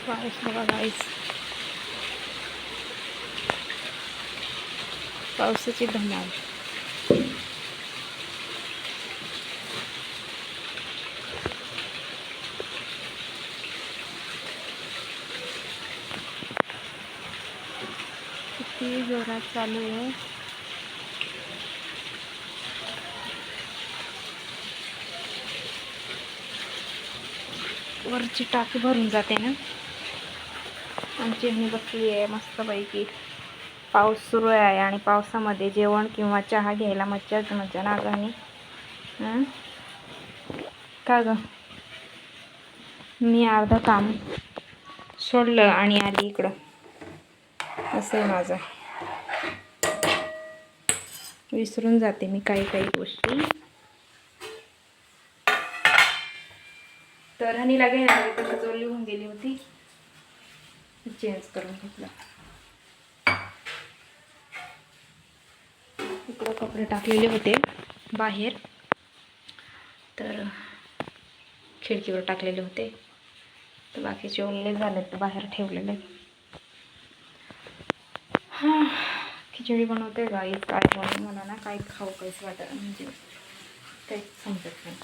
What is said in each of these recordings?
पाऊस बघा गाईस, पावसाची धमाल. किती जोरात चालू आहे. वरची टाकी भरून जाते ना. आमची मी बसली आहे मस्तपैकी. पाऊस सुरू आहे आणि पावसामध्ये जेवण किंवा चहा घ्यायला मज्जाच मजा ना गाणी. का ग, मी अर्ध काम सोडलं आणि आली इकडं. असं आहे माझं, विसरून जाते मी काही काही गोष्टी. तर हनीला घेणार तर लिहून गेली होती, चेंज करून घेतला. इकडं कपडे टाकलेले होते बाहेर, तर खिडकीवर टाकलेले होते, तर बाकीचे ओले झाले तर बाहेर ठेवलेले. हां, खिचडी बनवते गाईस. काय बनवू मला ना, काय खाऊ काहीच वाटत, म्हणजे काहीच समजत नाही.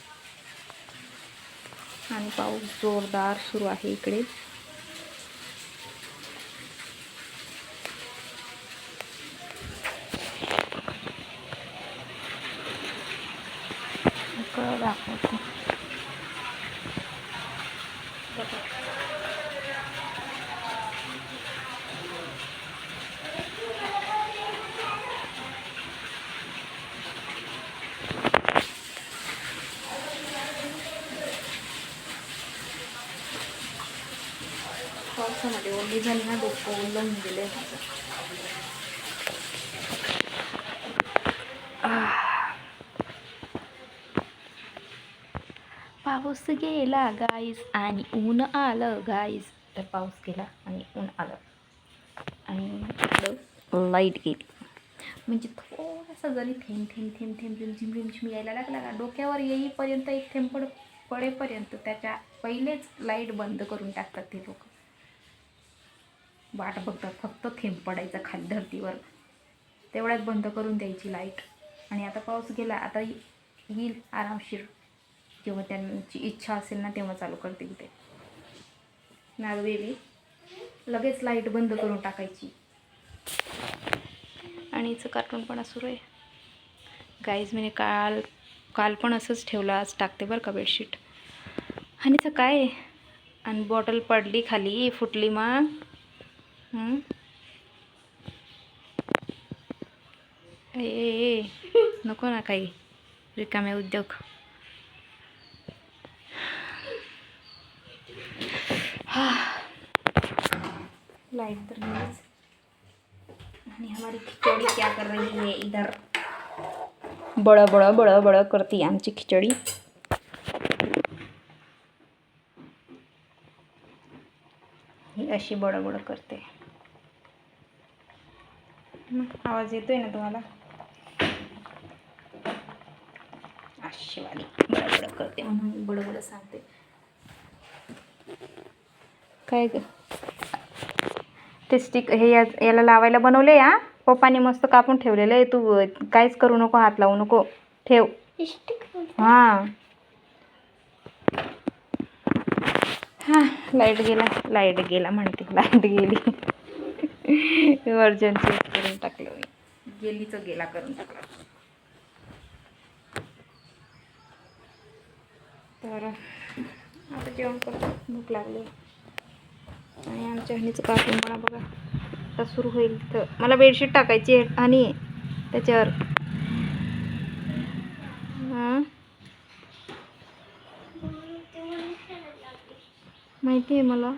आणि पाऊस जोरदार सुरू आहे इकडे. दाखवते पावसामध्ये ओली झाली ना, डोकं ओलं होऊन गेले. पाऊस गेला गाईस आणि ऊन आलं गाईस. तर पाऊस गेला आणि ऊन आलं आणि इकडं लाईट गेली. म्हणजे थोडासा जरी थेंब थेंब थेंब थेंब रिमझिम रिमझिम यायला लागला का, डोक्यावर येईपर्यंत एक थेंब पडेपर्यंत त्याच्या पहिलेच लाईट बंद करून टाकतात ते लोक. वाट बघतात फक्त थेंब पडायचा खाली धरतीवर, तेवढ्यात बंद करून द्यायची लाईट. आणि आता पाऊस गेला, आता येईल आरामशीर. जेव्हा त्यांची इच्छा असेल ना तेव्हा चालू करतील ते. ना बेबी, लगेच लाईट बंद करून टाकायची. आणि हिचं कार्टूनपणा सुरू आहे गाईज. मी काल पण असंच ठेवलं, आज टाकते बरं का बेडशीट. आणि हिचं काय आहे, आणि बॉटल पडली खाली, फुटली मग. ए नको ना काही रिकामे उद्योग. लाइट तर नहीं. आणि हमारी खिचड़ी क्या कर रही है इधर, बड़ा बड़ा बड़ा बड़ा करती है आमची खिचड़ी. ही अशी बडबड करते. आवाज येतोय ना तुम्हाला. अशी वाली बडबड करते म्हणून बडबड सांगते. काय ग, ते स्टिक हे याला लावायला बनवले. हा, पप्पाने मस्त कापून ठेवलेलं आहे. तू काहीच करू नको, हात लावू नको, ठेव. हां हां, लाईट गेला म्हणते, लाईट गेली. इमर्जन्सी करून टाकलं मी, गेलीचं गेला करून टाकलं. तर आता जेवण करतो, भूक लागली. आणि आमच्या हनीचं कार्टूनपणा बघा आता सुरू होईल. तर मला बेडशीट टाकायची आहे आणि त्याच्यावर माहिती आहे मला.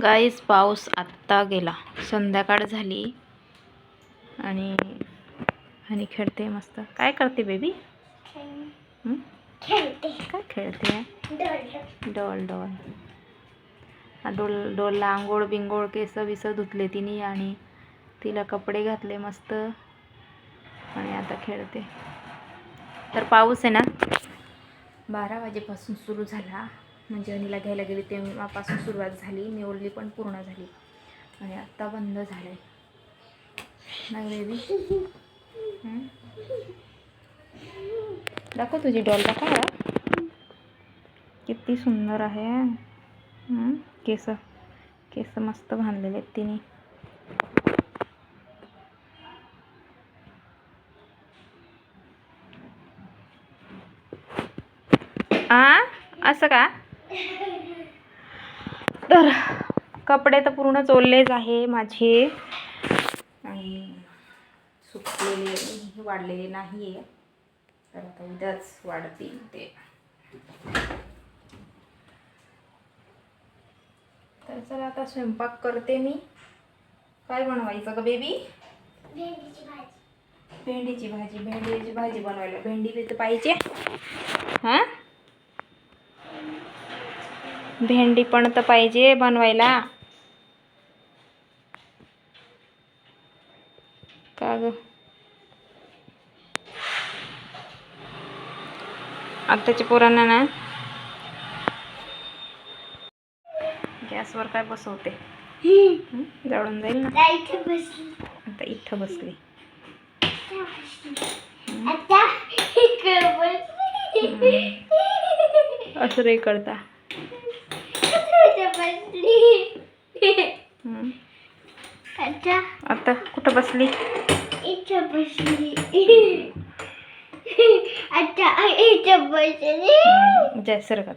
गाईस, पाऊस आत्ता गेला, संध्याकाळ झाली आणि हनी खेळते मस्त. काय करते बेबी? काय खेळते? डॉल डॉल डोल डोलला आंघोळ बिंगोळ, केस बिस धुतले तिने आणि तिला कपडे घातले मस्त आणि आता खेळते. तर पाऊस आहे ना, 12 वाजेपासून सुरू झाला. म्हणजे अनिला घ्यायला गेली तेव्हापासून सुरुवात झाली. निवडली पण पूर्ण झाली आणि आत्ता बंद झालं आहे ना बेबी. दाखव तुझी डॉल, दाखव. किती सुंदर आहे. केस केस मस्त बांधलेले आहेत तिने. असं का? तर कपडे तर पूर्ण ओलेच आहे माझे आणि सुकलेले वाढलेले नाही आहे. तर आता उद्याच वाढतील ते. तर चला आता स्वयंपाक करते मी. काय बनवायचं का बेबी? भेंडीची भाजी बनवायला भेंडी तर पाहिजे. हां, भेंडी पण तर पाहिजे बनवायला. का ग? आत्ताच्या पोरांना ना गॅसवर काय बसवते? जळून जाईल ना. आता इथं बसली. असं रे करता. आता कुठं बसली? इथं बसली. जय सर का.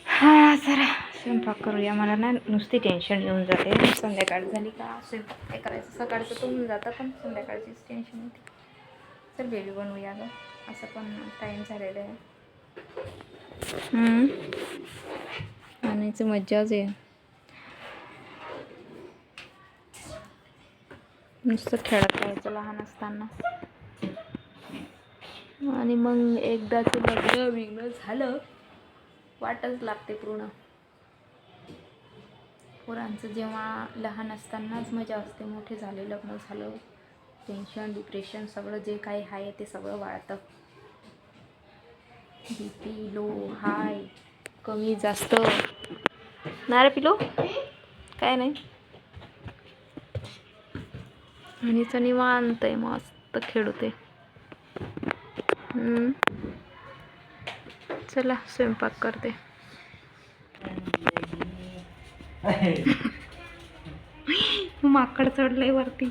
हा, जरा स्वयंपाक करूया. मला ना नुसती टेन्शन येऊन जाते. संध्याकाळ झाली का स्वयंपाक काय करायचं. सकाळचं तर होऊन जातं पण संध्याकाळचीच टेन्शन येते. चल बेबी बनवूया गं. असं पण टाईम झालेला आहे. आणायचं मज्जाच आहे. नुसतं खेळत राहायचं लहान असताना. आणि मग एकदाच लग्न बिग्न झालं वाटच लागते पूर्ण. पोरांचं जेव्हा लहान असतानाच मजा असते. मोठे झाले, लग्न झालं, टेन्शन डिप्रेशन सगळं जे काही आहे ते सगळं वाढतं. BP लो हाय, कमी जास्त ना रे पिलो. काय नाही. आणि निवांत आहे, मस्त खेळते. चला स्वयंपाक करते. माकड चढलंय वरती.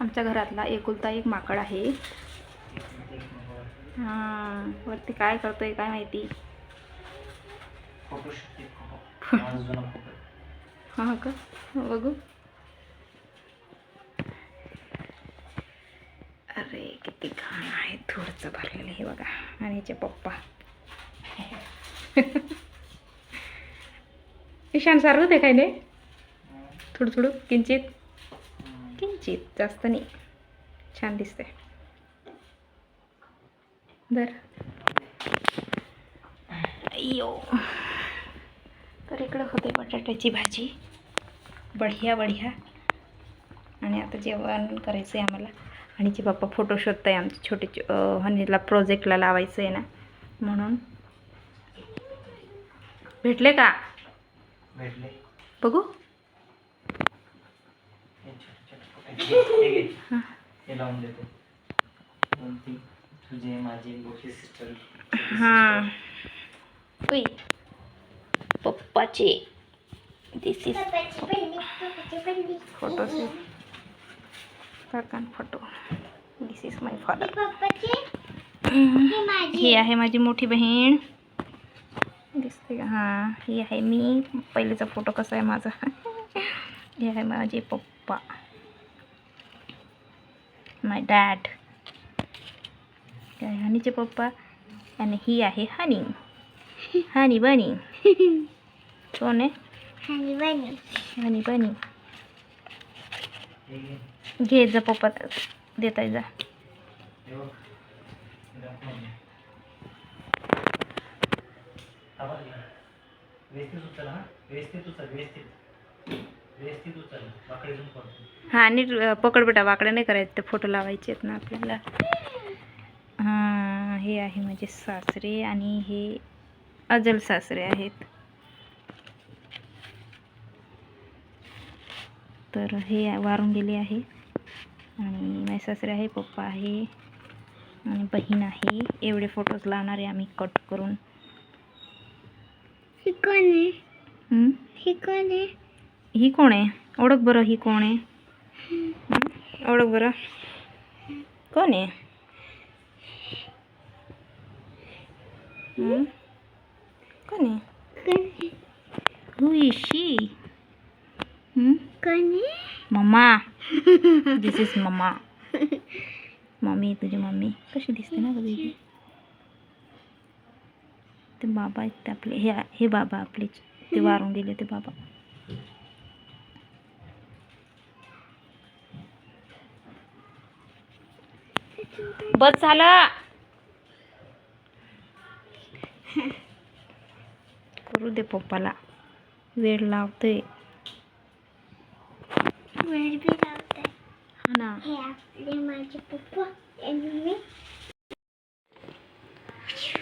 आमच्या घरातला एकुलता एक माकड आहे. वरती काय करतोय काय माहिती. हा का, बघू. अरे किती घाण आहे. थोडंसं भरलेलं हे बघा. आणि याचे पप्पा ईशान सारखं ते काय नाही. थोडं थोडं किंचित किंचित, जास्त नाही. छान दिसते. दर अय्यो. तर इकडं होते बटाट्याची भाजी. बढिया बढिया. आणि आता जेवण करायचं आहे आम्हाला. हनीचे पप्पा फोटो शोधत आहे. आमचे छोटे हनीला प्रोजेक्टला लावायचं आहे ना, म्हणून. भेटले का? भेटले. बघू. लावून देतो. तुझे माझे मोठी सिस्टर. हां, पप्पाचे. This is photo. काकान photo. This is my father. ही आहे माझी मोठी बहीण. दिसते का? हां, ही आहे मी. पहिलेचा फोटो कसा आहे माझा. हे आहे माझे पप्पा, माय डॅड. काय हनीचे पप्पा. आणि ही आहे हनी. हनी बनी. कोण आहे? हनी बनी. हनी बनी. घे जा पप्पा देताय जा. व्यवस्थित उचल. हां, व्यवस्थित उचल. व्यवस्थित. हां नीट पकड बेटा, वाकडे नाही करायचे, ते फोटो लावायचे आहेत ना आपल्याला. हां हे आहे माझे सासरे आणि हे अजल सासरे आहेत. तर हे वारून गेले आहे आणि माझे सासरे आहे, पप्पा आहे आणि बहीण आहे. एवढे फोटोज लावणार आहे आम्ही कट करून. ही कोण आहे? ही कोण आहे? ओळख बरं, ही कोण आहे? ओळख बरं, कोण आहे? कोण आहे? Who is she? Mama. This is mama. Mummy, तुझी मम्मी कशी दिसते ना बेबी. ते बाबा आहेत ते आपले, हे बाबा आपले, ते वारून गेले ते बाबा. बस झालं, करू दे पप्पाला, वेळ लावतोय. वेळ बी लावते. हा ना. हे आपले माझे पप्पा आणि मी.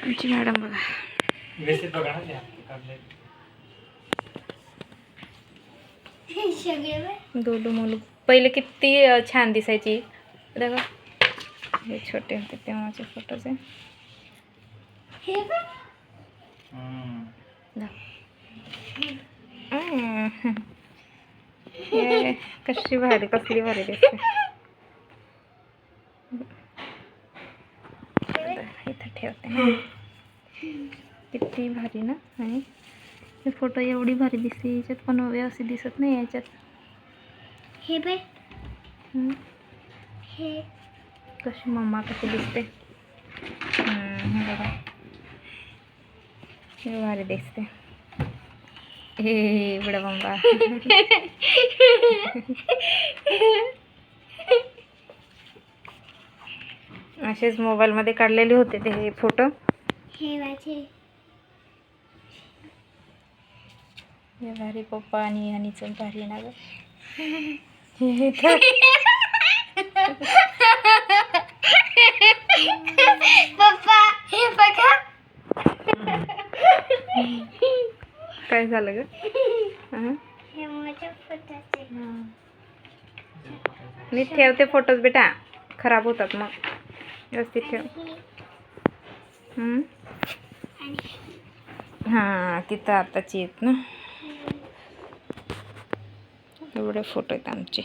आमची मॅडम बघा. दोडू मोलू पहिले किती छान दिसायची बघा. हे छोटे होते तेव्हाचे फोटोज आहे. कशी भारी, कसली भारी दिसते. इथं ठेवते ना, किती भारी ना. आणि हे फोटो एवढी भारी दिसते, याच्यात पण व्यवस्थित दिसत नाही याच्यात. हे बाय हे कशी मम्मा कशी दिसते. हे बघा, हे भारी दिसते. हे बडा मम्मा. असेच मोबाईलमध्ये काढलेले होते ते हे फोटो. हे माझे हे भारी पप्पा आणि ह्यानीचं भारी ना गं. पप्पा हे बघा. काय झालं ग? हे माझ्या फोटोचे. नीट ठेवते फोटोज बेटा, खराब होतात मग. व्यवस्थित ठेव. हां तिथं आताची आहेत ना, एवढे फोटो आहेत आमचे.